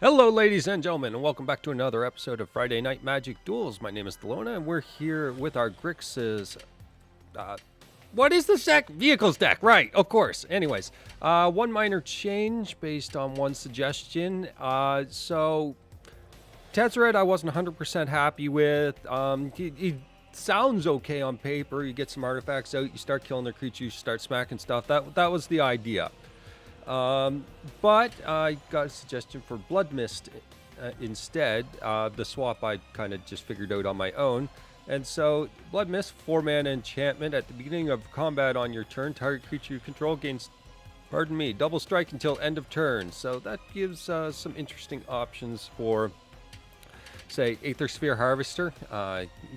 Hello, ladies and gentlemen, and welcome back to another episode of Friday Night Magic Duels. My name is Thelona, and we're here with our Grixis. What is this deck? Vehicles deck, right? Of course. Anyways, one minor change based on one suggestion. So Tezzeret, I wasn't 100% happy with. It sounds okay on paper. You get some artifacts out, you start killing their creatures, you start smacking stuff. That was the idea. But I got a suggestion for Blood Mist instead. The swap I kind of just figured out on my own. And so, Blood Mist, 4-mana enchantment. At the beginning of combat on your turn, target creature you control gains, double strike until end of turn. So that gives some interesting options for, say, Aether Sphere Harvester,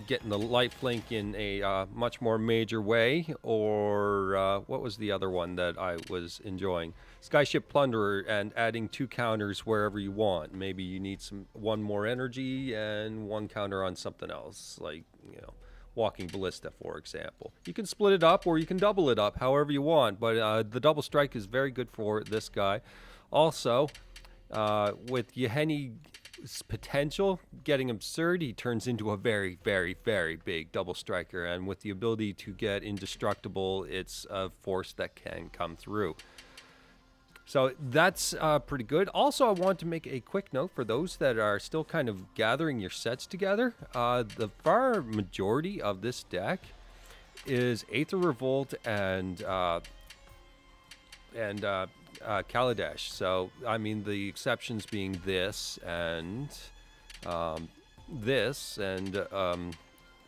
getting the lifelink in a much more major way, or what was the other one that I was enjoying? Skyship Plunderer, and adding 2 counters wherever you want. Maybe you need one more energy and 1 counter on something else, like, Walking Ballista, for example. You can split it up or you can double it up, however you want, but the double strike is very good for this guy. Also, with Yeheni's potential getting absurd, he turns into a very, very, very big double striker, and with the ability to get indestructible, it's a force that can come through. So that's pretty good. Also, I want to make a quick note for those that are still kind of gathering your sets together. The far majority of this deck is Aether Revolt and Kaladesh. So, I mean, the exceptions being this and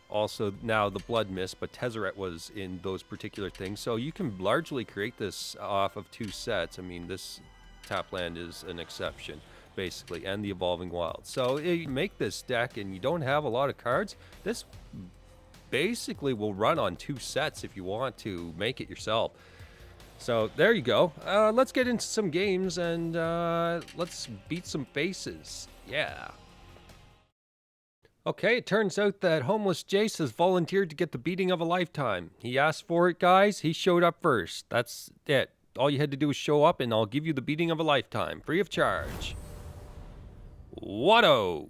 also now the Blood Mist, but Tezzeret was in those particular things. So you can largely create this off of 2 sets. I mean, this tap land is an exception, basically, and the Evolving Wilds. So if you make this deck and you don't have a lot of cards, this basically will run on 2 sets if you want to make it yourself. So there you go. Let's get into some games and let's beat some faces. Yeah. Okay, it turns out that Homeless Jace has volunteered to get the beating of a lifetime. He asked for it, guys. He showed up first. That's it. All you had to do was show up and I'll give you the beating of a lifetime, free of charge. Watto!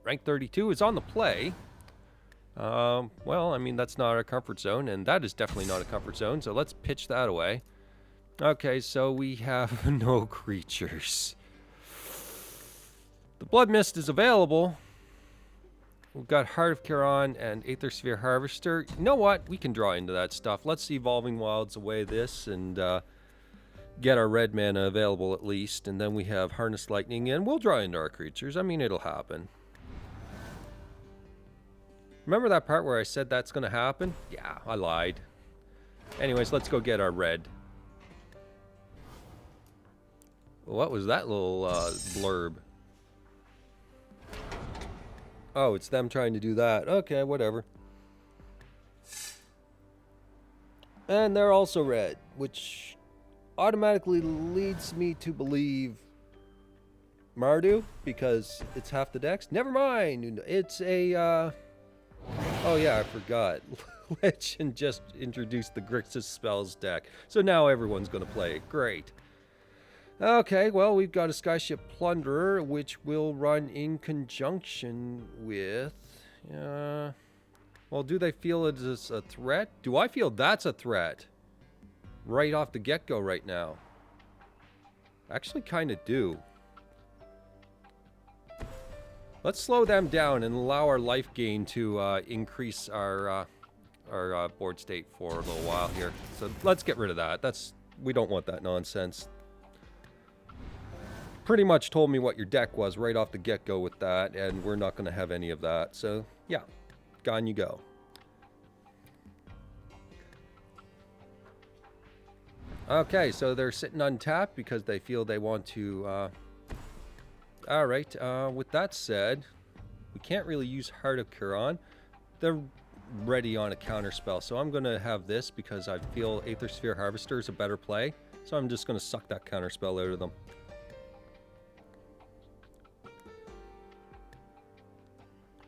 Rank 32 is on the play. Well, I mean, that's not a comfort zone, and that is definitely not a comfort zone, so let's pitch that away. Okay, so we have no creatures. The Blood Mist is available. We've got Heart of Charon and Aether Sphere Harvester. You know what? We can draw into that stuff. Let's Evolving Wilds away this and get our red mana available at least. And then we have Harness Lightning, and we'll draw into our creatures. I mean, it'll happen. Remember that part where I said that's going to happen? Yeah, I lied. Anyways, let's go get our red. What was that little blurb? Oh, it's them trying to do that. Okay, whatever. And they're also red, which automatically leads me to believe Mardu, because it's half the decks. Never mind. It's a... Oh yeah, I forgot. Legend just introduced the Grixis spells deck. So now everyone's going to play it. Great. Okay, well, we've got a Skyship Plunderer, which will run in conjunction with... well, do they feel it as a threat? Do I feel that's a threat? Right off the get-go right now. Actually kind of do. Let's slow them down and allow our life gain to increase our board state for a little while here. So let's get rid of that. We don't want that nonsense. Pretty much told me what your deck was right off the get-go with that, and we're not going to have any of that. So, yeah, gone you go. Okay, so they're sitting untapped because they feel they want to... Alright, with that said, we can't really use Heart of Charon. They're ready on a counterspell, so I'm going to have this because I feel Aether Sphere Harvester is a better play. So I'm just going to suck that counterspell out of them.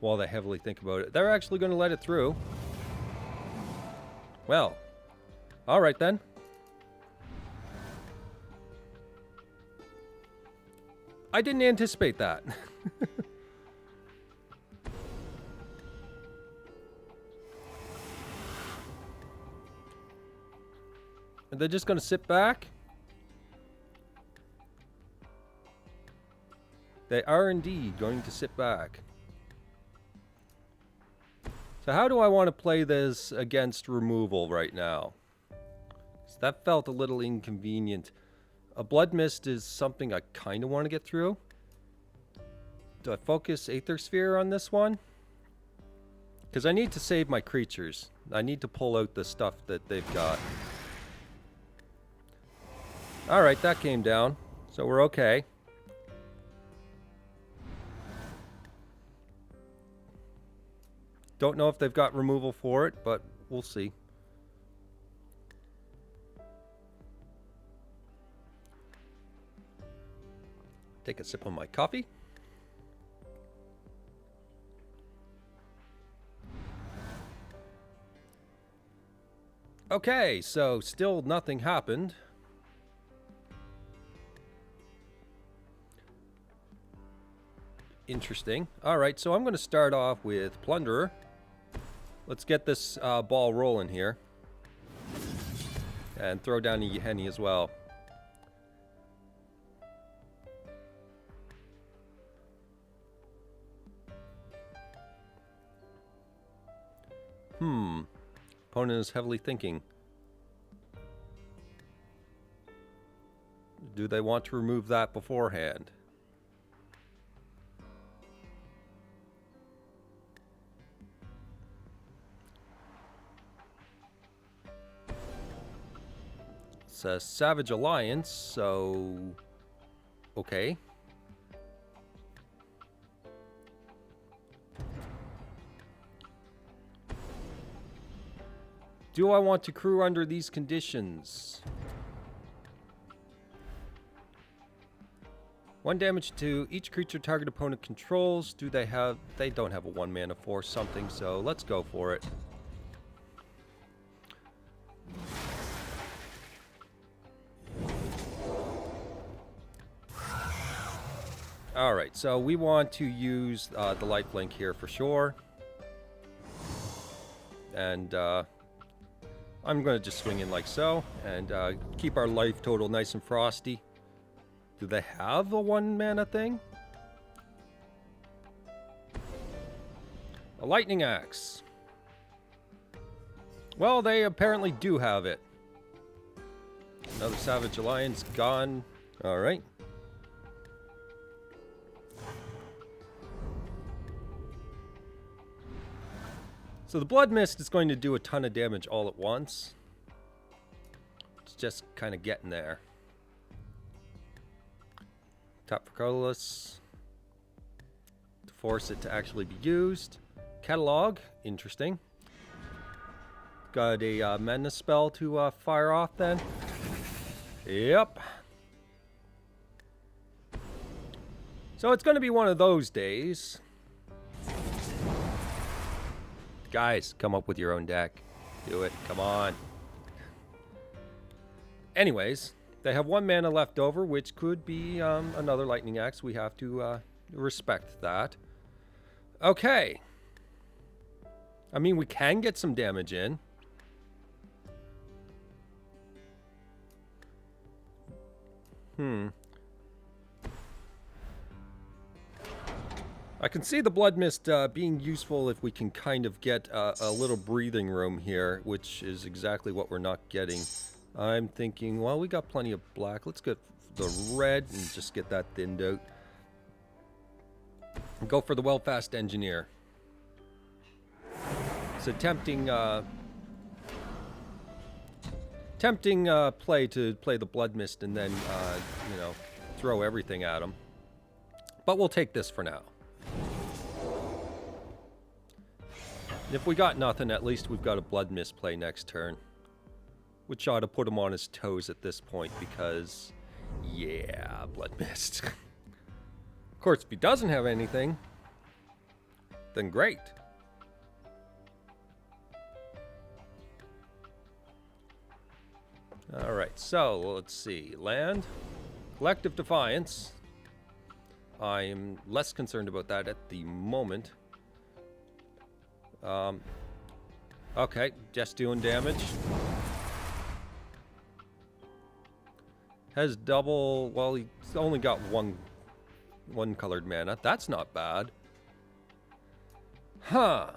While they heavily think about it. They're actually going to let it through. Well, alright then. I didn't anticipate that. Are they just going to sit back? They are indeed going to sit back. So how do I want to play this against removal right now? So that felt a little inconvenient. A Blood Mist is something I kind of want to get through. Do I focus Aether Sphere on this one? Because I need to save my creatures. I need to pull out the stuff that they've got. Alright, that came down. So we're okay. Don't know if they've got removal for it, but we'll see. Take a sip of my coffee. Okay, so still nothing happened. Interesting. Alright, so I'm going to start off with Plunderer. Let's get this ball rolling here. And throw down a Henny as well. Opponent is heavily thinking. Do they want to remove that beforehand? It's a Savage Alliance, so... okay. Do I want to crew under these conditions? 1 damage to each creature target opponent controls. Do they have... they don't have a 1 mana force something, so let's go for it. Alright, so we want to use the lifelink here for sure. And I'm going to just swing in like so, and keep our life total nice and frosty. Do they have a 1 mana thing? A lightning axe. Well, they apparently do have it. Another Savage Alliance gone. Alright. So the Blood Mist is going to do a ton of damage all at once. It's just kind of getting there. Tap for colorless. To force it to actually be used. Catalog, interesting. Got a menace spell to fire off then. Yep. So it's going to be one of those days. Guys, come up with your own deck. Do it. Come on. Anyways, they have 1 mana left over, which could be another Lightning Axe. We have to respect that. Okay. I mean, we can get some damage in. I can see the Blood Mist being useful if we can kind of get a little breathing room here, which is exactly what we're not getting. I'm thinking, well, we got plenty of black. Let's get the red and just get that thinned out. And go for the Well-Fast Engineer. It's a tempting play to play the Blood Mist and then, you know, throw everything at him. But we'll take this for now. If we got nothing, at least we've got a Blood Mist play next turn. Which ought to put him on his toes at this point because, yeah, Blood Mist. Of course, if he doesn't have anything, then great. Alright, so let's see. Land. Collective Defiance. I am less concerned about that at the moment. Okay, just doing damage. Has double, well, he's only got one colored mana. That's not bad. Huh.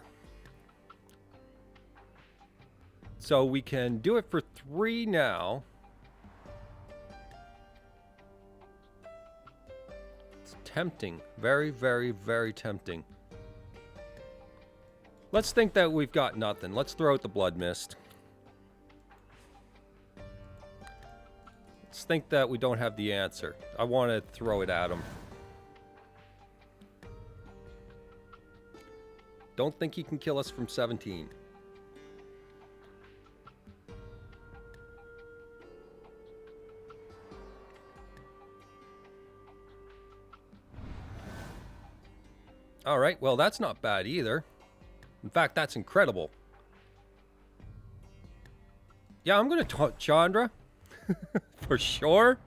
So we can do it for 3 now. It's tempting. Very, very, very tempting. Let's think that we've got nothing. Let's throw out the Blood Mist. Let's think that we don't have the answer. I want to throw it at him. Don't think he can kill us from 17. All right, well, that's not bad either. In fact, that's incredible. Yeah, I'm going to taunt Chandra. For sure.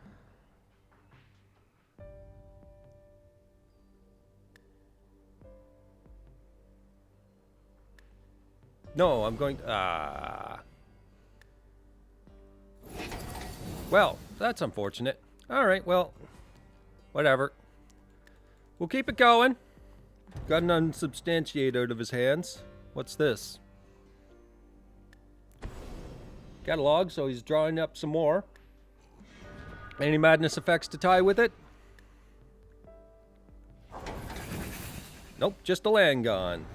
No, I'm going... Well, that's unfortunate. All right, well, whatever. We'll keep it going. Got an unsubstantiate out of his hands. What's this? Catalog, so he's drawing up some more. Any madness effects to tie with it? Nope, just a land gone.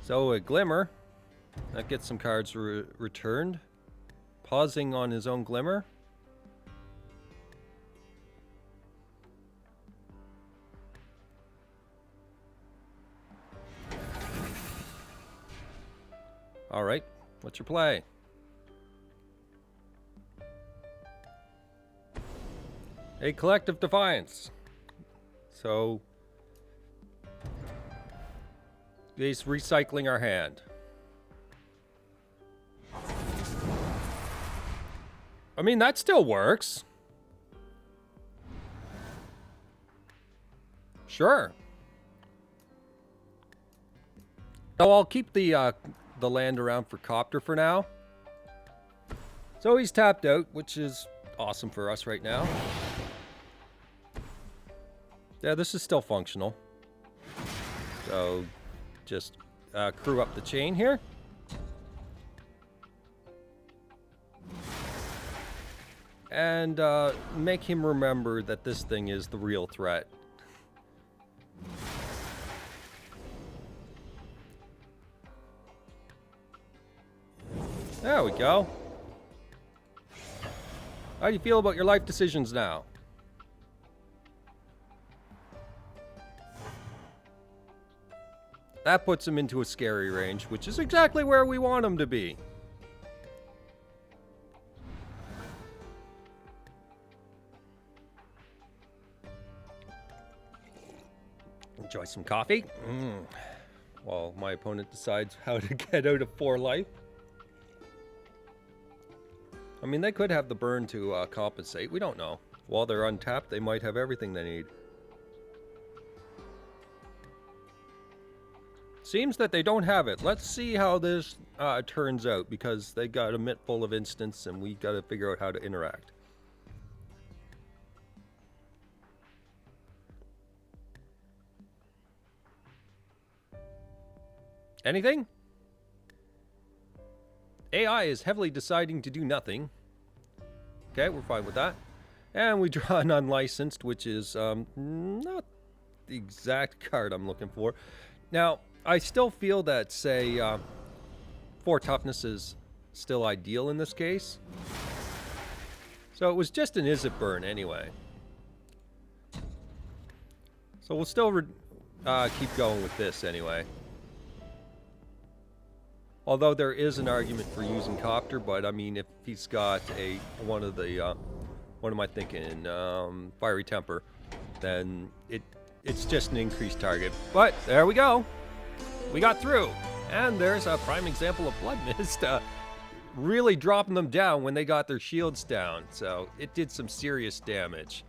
So a Glimmer. That gets some cards returned. Pausing on his own Glimmer. All right, what's your play? A Collective Defiance. So he's recycling our hand. I mean, that still works. Sure. So I'll keep the land around for Copter for now. So he's tapped out, which is awesome for us right now. Yeah, this is still functional. So just crew up the chain here. And make him remember that this thing is the real threat. There we go. How do you feel about your life decisions now? That puts him into a scary range, which is exactly where we want him to be. Enjoy some coffee. While my opponent decides how to get out of 4 life. I mean, they could have the burn to compensate. We don't know. While they're untapped, they might have everything they need. Seems that they don't have it. Let's see how this turns out, because they got a mitt full of instants, and we got to figure out how to interact. Anything? AI is heavily deciding to do nothing. Okay, we're fine with that. And we draw an unlicensed, which is not the exact card I'm looking for. Now, I still feel that, say, 4 toughness is still ideal in this case. So it was just an Is It burn anyway. So we'll still keep going with this anyway. Although there is an argument for using Copter, but I mean, if he's got what am I thinking, Fiery Temper, then it's just an increased target. But there we go. We got through. And there's a prime example of Blood Mist really dropping them down when they got their shields down. So it did some serious damage.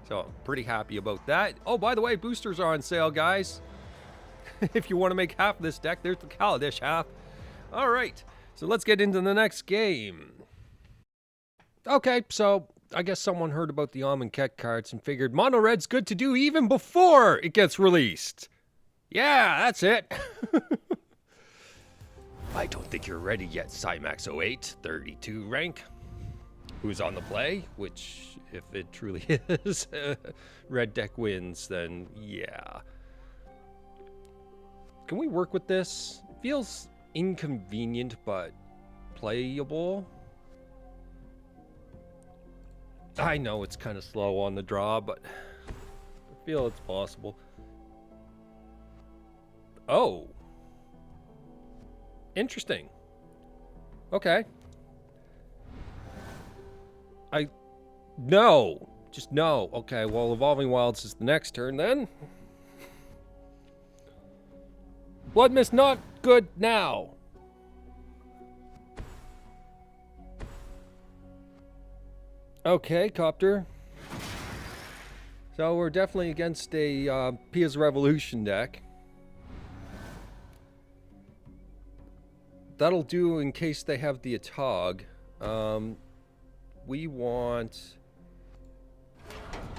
So I'm pretty happy about that. Oh, by the way, boosters are on sale, guys. If you want to make half of this deck, there's the Kaladesh half. All right, so let's get into the next game. Okay, so I guess someone heard about the Amonkhet cards and figured Mono Red's good to do even before it gets released. Yeah, that's it. I don't think you're ready yet, Cymax08, 32 rank. Who's on the play? Which, if it truly is, red deck wins, then yeah. Can we work with this? It feels inconvenient, but playable. I know it's kind of slow on the draw, but I feel it's possible. Oh. Interesting. Okay. No. Just no. Okay, well, Evolving Wilds is the next turn then. Blood Mist not good now. Okay, Copter. So we're definitely against a Pia's Revolution deck. That'll do in case they have the Atog. We want...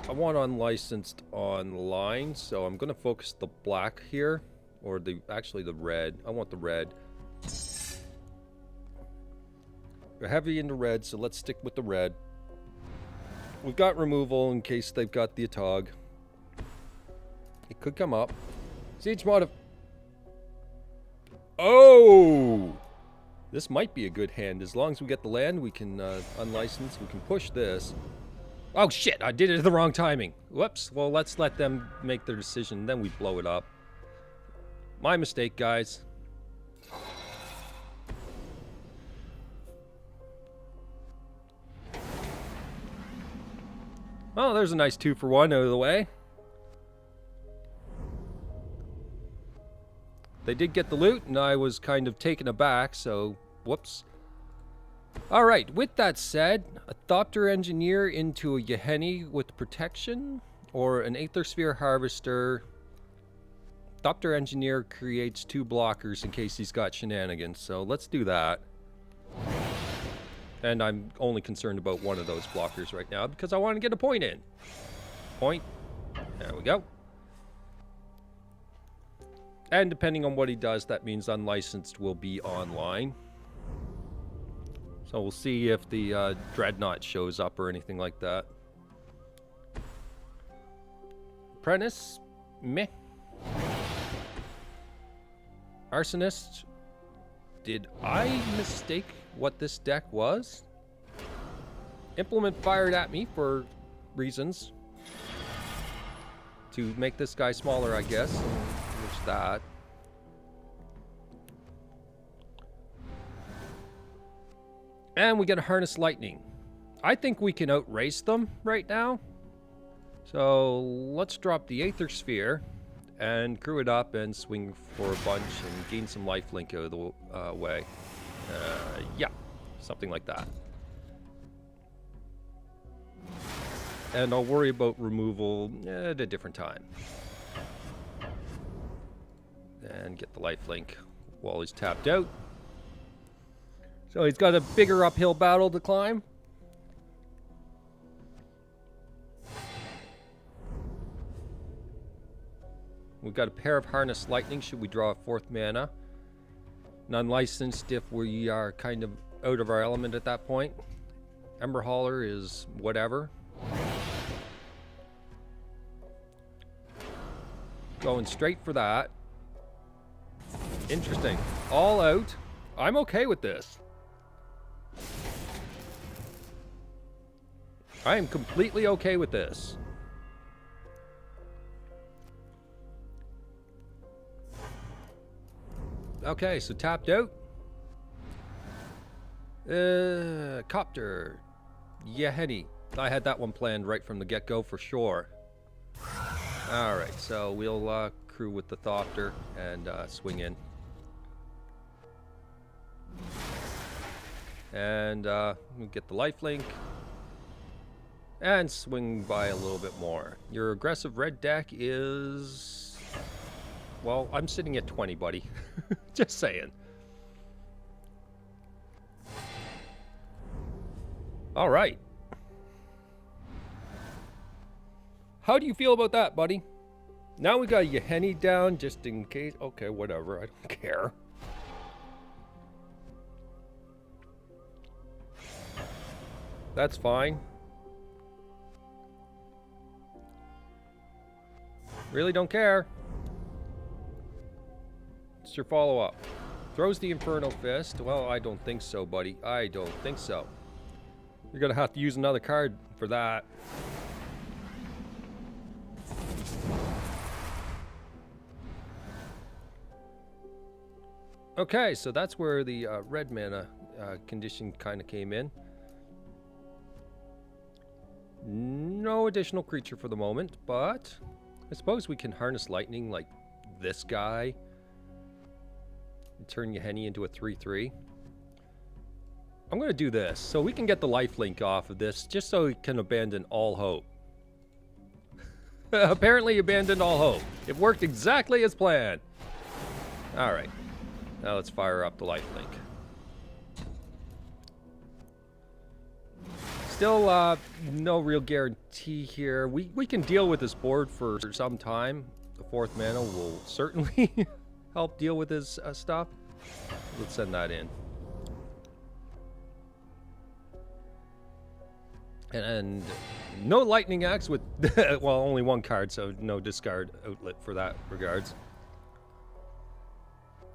I want unlicensed online, so I'm going to focus the black here. Or actually the red. I want the red. We're heavy into red, so let's stick with the red. We've got removal in case they've got the Atog. It could come up. Siege mod. Oh! This might be a good hand. As long as we get the land, we can unlicense. We can push this. Oh shit, I did it at the wrong timing. Whoops. Well, let's let them make their decision, then we blow it up. My mistake, guys. Well, there's a nice 2-for-1 out of the way. They did get the loot, and I was kind of taken aback, so whoops. Alright, with that said, a Thopter Engineer into a Yeheni with protection, or an Aether Sphere Harvester. Thopter Engineer creates 2 blockers in case he's got shenanigans, so let's do that. And I'm only concerned about one of those blockers right now because I want to get a point in. Point. There we go. And depending on what he does, that means unlicensed will be online. So we'll see if the Dreadnought shows up or anything like that. Apprentice. Meh. Arsonist. Did I mistake what this deck was? Implement fired at me for reasons. To make this guy smaller, I guess. Which that. And we get a Harness Lightning. I think we can outrace them right now. So let's drop the Aether Sphere and crew it up and swing for a bunch and gain some lifelink out of the way. Yeah, something like that. And I'll worry about removal at a different time. And get the lifelink while he's tapped out. So he's got a bigger uphill battle to climb. We've got a pair of Harness Lightning should we draw a 4th mana. Non-licensed if we are kind of out of our element at that point. Ember Hauler is whatever. Going straight for that. Interesting. All out. I'm okay with this. I am completely okay with this. Okay, so tapped out. Copter. Yeheni. I had that one planned right from the get-go for sure. Alright, so we'll crew with the Thopter and swing in. And we get the lifelink. And swing by a little bit more. Your aggressive red deck is... Well, I'm sitting at 20, buddy. Just saying. All right. How do you feel about that, buddy? Now we got Yahenni down just in case. Okay, whatever. I don't care. That's fine. Really don't care. It's your follow-up. Throws the Inferno Fist. Well, I don't think so, buddy. I don't think so. You're gonna have to use another card for that. Okay, so that's where the red mana condition kind of came in. No additional creature for the moment, but I suppose we can harness lightning like this guy and turn Yahenni into a 3/3. I'm going to do this so we can get the lifelink off of this just so we can abandon all hope. Apparently abandoned all hope. It worked exactly as planned. All right. Now let's fire up the lifelink. Still no real guarantee here. We can deal with this board for some time. The 4th mana will certainly help deal with his stuff. Let's send that in. And no lightning axe with, well, only one card, so no discard outlet for that regards.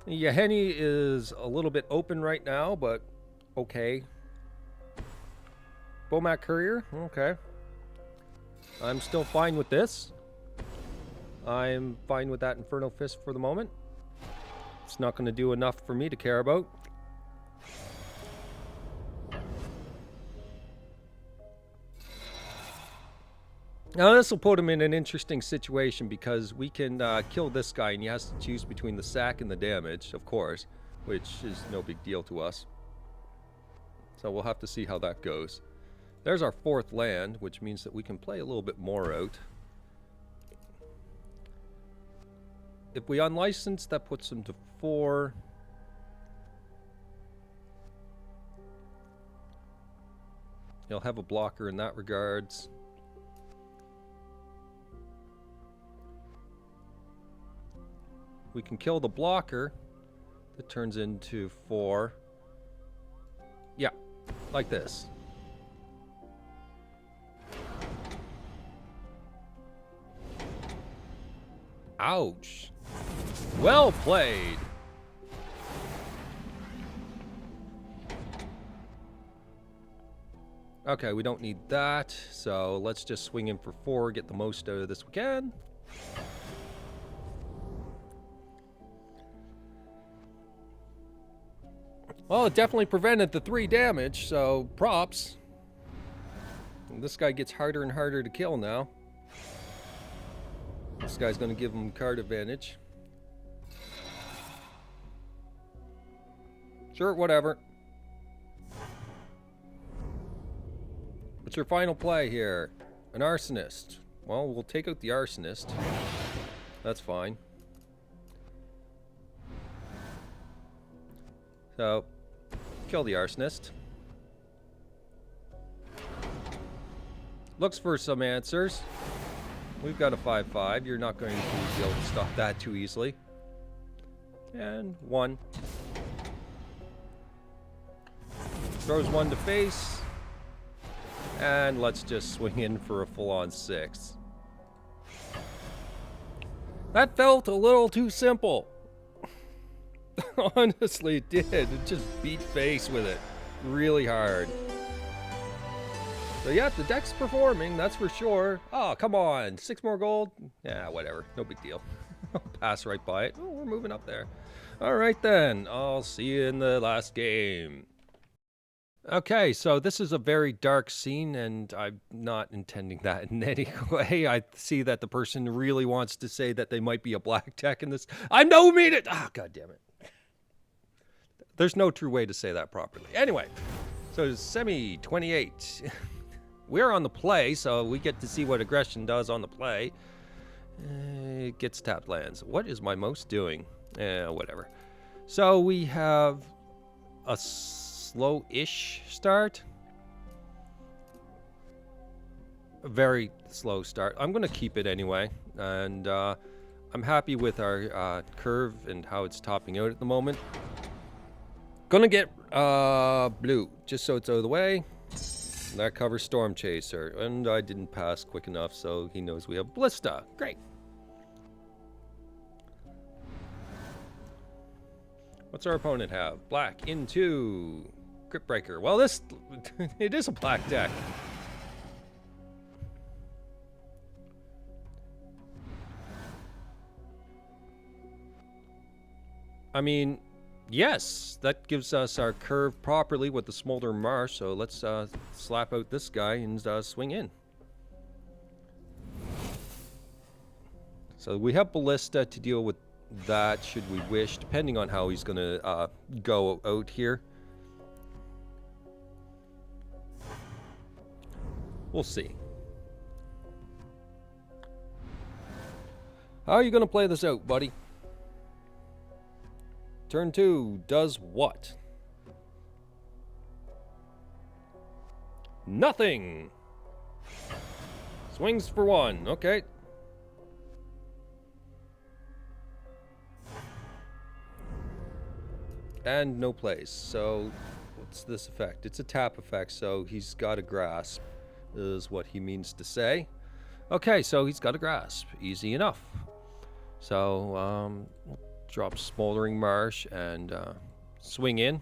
Yahenni is a little bit open right now, but okay. Bomat Courier, okay. I'm still fine with this. I'm fine with that Inferno Fist for the moment. It's not going to do enough for me to care about. Now this will put him in an interesting situation because we can kill this guy and he has to choose between the sack and the damage, of course, which is no big deal to us. So we'll have to see how that goes. There's our 4th land, which means that we can play a little bit more out. If we unlicense, that puts him to 4. He'll have a blocker in that regards. We can kill the blocker. That turns into 4. Yeah, like this. Ouch. Well played. Okay, we don't need that. So let's just swing in for 4, get the most out of this we can. Well, it definitely prevented the 3 damage, so props. And this guy gets harder and harder to kill now. This guy's going to give him card advantage. Sure, whatever. What's your final play here? An Arsonist. Well, we'll take out the Arsonist. That's fine. So, kill the Arsonist. Looks for some answers. We've got a 5/5. You're not going to be able to stop that too easily. And 1. Throws 1 to face. And let's just swing in for a full-on 6. That felt a little too simple. Honestly, it did. It just beat face with it really hard. So yeah, the deck's performing, that's for sure. Oh, come on. 6 more gold? Yeah, whatever. No big deal. I'll pass right by it. Oh, we're moving up there. All right, then. I'll see you in the last game. Okay, so this is a very dark scene, and I'm not intending that in any way. I see that the person really wants to say that they might be a black deck in this. I'm no mean it. Ah, God damn it. There's no true way to say that properly. Anyway, so Semi 28. We're on the play, so we get to see what aggression does on the play. It gets tapped lands. What is my most doing? Whatever. So we have a slow-ish start. A very slow start. I'm going to keep it anyway. And I'm happy with our curve and how it's topping out at the moment. Gonna get blue, just so it's out of the way. That covers Storm Chaser. And I didn't pass quick enough, so he knows we have Ballista. Great. What's our opponent have? Black into Crypt Breaker. Well, this it is a black deck. I mean, yes, that gives us our curve properly with the Smolder Marsh. So let's slap out this guy and swing in. So we have Ballista to deal with that, should we wish, depending on how he's going to go out here. We'll see. How are you going to play this out, buddy? Turn 2 does what? Nothing! Swings for 1, okay. And no place. So, what's this effect? It's a tap effect, so he's got a grasp, is what he means to say. Okay, so he's got a grasp. Easy enough. So, drop Smoldering Marsh and swing in.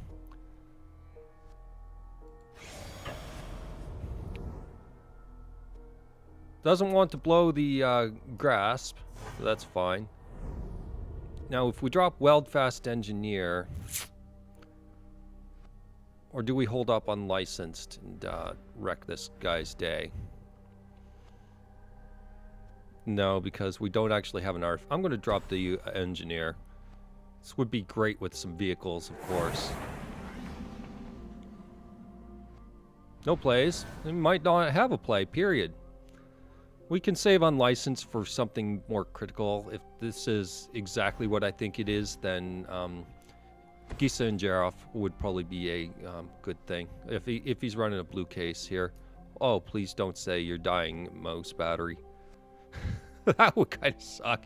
Doesn't want to blow the grasp, so that's fine. Now, if we drop Weldfast Engineer, or do we hold up Unlicensed and wreck this guy's day? No, because we don't actually have an ARF. I'm going to drop the Engineer. This would be great with some vehicles, of course. No plays. We might not have a play, period. We can save Unlicensed for something more critical. If this is exactly what I think it is, then Gisa and Jaroff would probably be a good thing. If he's running a blue case here. Oh, please don't say you're dying, Mouse Battery. That would kind of suck.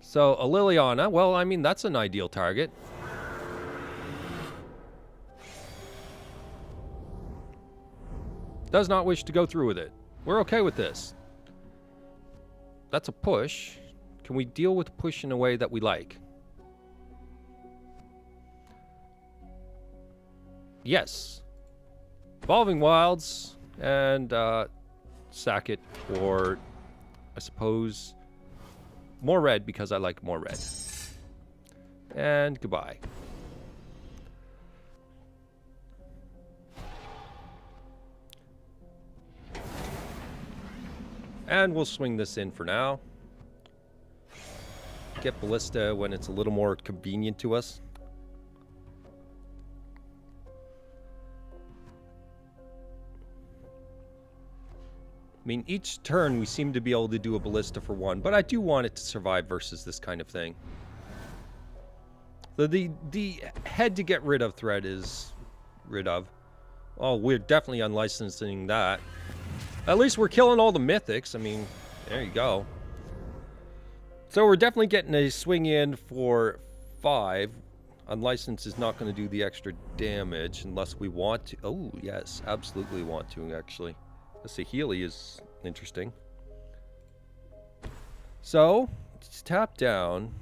So, a Liliana. Well, I mean, that's an ideal target. Does not wish to go through with it. We're okay with this. That's a push. Can we deal with push in a way that we like? Yes. Evolving Wilds and sack it for, I suppose, more red because I like more red. And goodbye. And we'll swing this in for now. Get Ballista when it's a little more convenient to us. I mean, each turn we seem to be able to do a Ballista for 1, but I do want it to survive versus this kind of thing. So the head to get rid of threat is rid of. Oh, we're definitely unlicensing that. At least we're killing all the mythics. I mean, there you go. So we're definitely getting a swing in for 5. Unlicensed is not going to do the extra damage unless we want to. Oh, yes, absolutely want to, actually. Let's see, Healy is interesting. So, just tap down.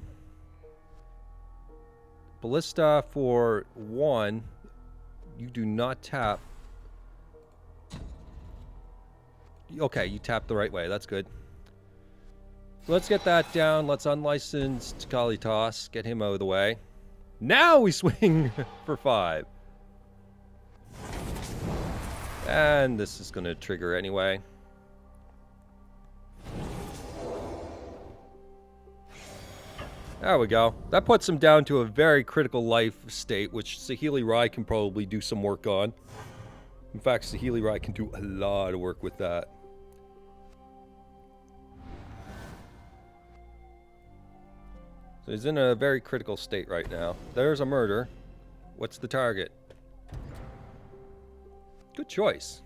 Ballista for 1. You do not tap. Okay, you tapped the right way. That's good. So let's get that down. Let's unlicensed Kalitas. Get him out of the way. Now we swing for 5. And this is going to trigger anyway. There we go. That puts him down to a very critical life state, which Saheeli Rai can probably do some work on. In fact, Saheeli Rai can do a lot of work with that. So he's in a very critical state right now. There's a murder. What's the target? Good choice.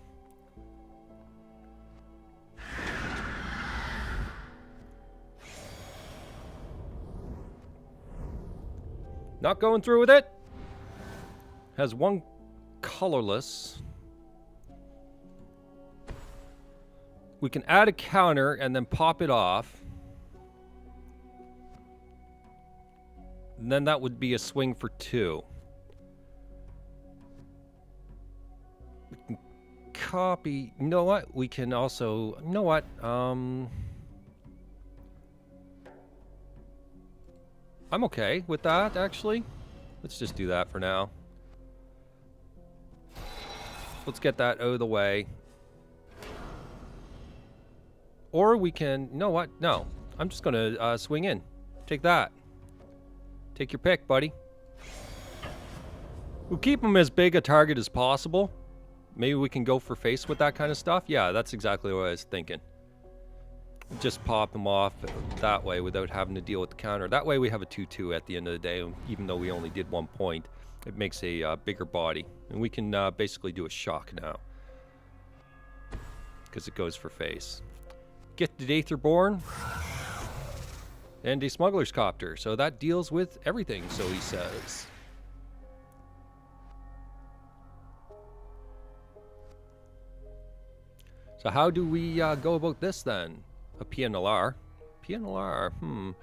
Not going through with it. Has one colorless. We can add a counter and then pop it off. And then that would be a swing for 2. We can copy. You know what? We can also. You know what? I'm okay with that, actually. Let's just do that for now. Let's get that out of the way. Or we can... You know what? No. I'm just going to swing in. Take that. Take your pick, buddy. We'll keep him as big a target as possible. Maybe we can go for face with that kind of stuff. Yeah, that's exactly what I was thinking. Just pop them off that way without having to deal with the counter. That way we have a 2-2 at the end of the day, even though we only did 1 point. It makes a bigger body. And we can basically do a shock now. Because it goes for face. Gifted Aetherborn. And a Smuggler's Copter. So that deals with everything, so he says. So how do we go about this then? A PNLR. PNLR,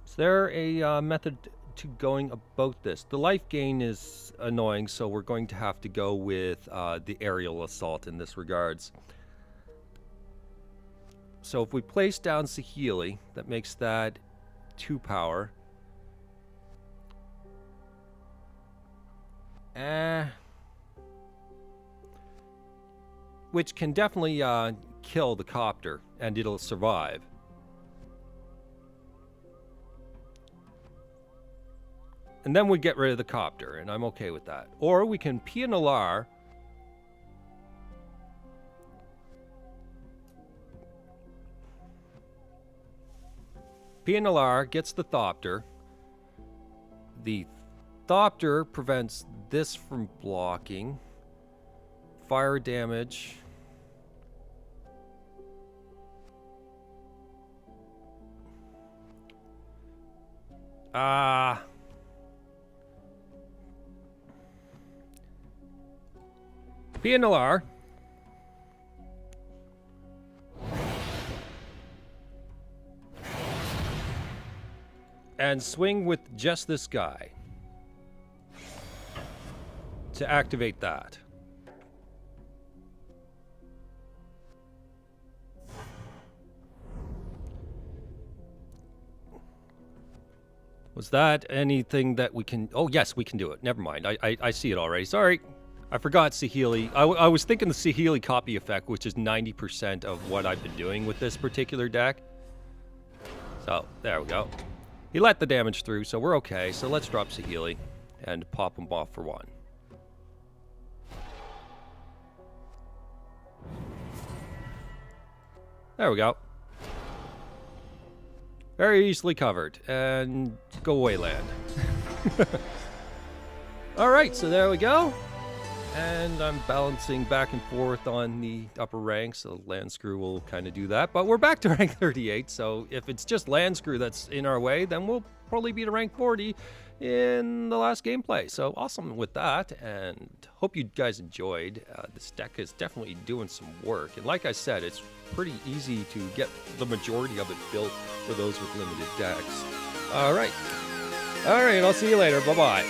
Is there a method to going about this? The life gain is annoying, so we're going to have to go with the aerial assault in this regards. So if we place down Saheeli, that makes that 2 power. Which can definitely kill the copter, and it'll survive. And then we get rid of the copter, and I'm okay with that. Or we can PNLR. PNLR gets the Thopter. The Thopter prevents this from blocking. Fire damage. PNLR. And swing with just this guy. To activate that. Was that anything that we can... Oh, yes, we can do it. Never mind. I see it already. Sorry. I forgot Saheeli. I was thinking the Saheeli copy effect, which is 90% of what I've been doing with this particular deck. So, there we go. He let the damage through, so we're okay. So let's drop Saheeli and pop him off for 1. There we go. Very easily covered. And go away, land. Alright, so there we go. And I'm balancing back and forth on the upper ranks, so land screw will kind of do that. But we're back to rank 38, so if it's just land screw that's in our way, then we'll probably be to rank 40 in the last gameplay. So awesome with that, and hope you guys enjoyed. This deck is definitely doing some work. And like I said, it's pretty easy to get the majority of it built for those with limited decks. Alright, I'll see you later. Bye-bye.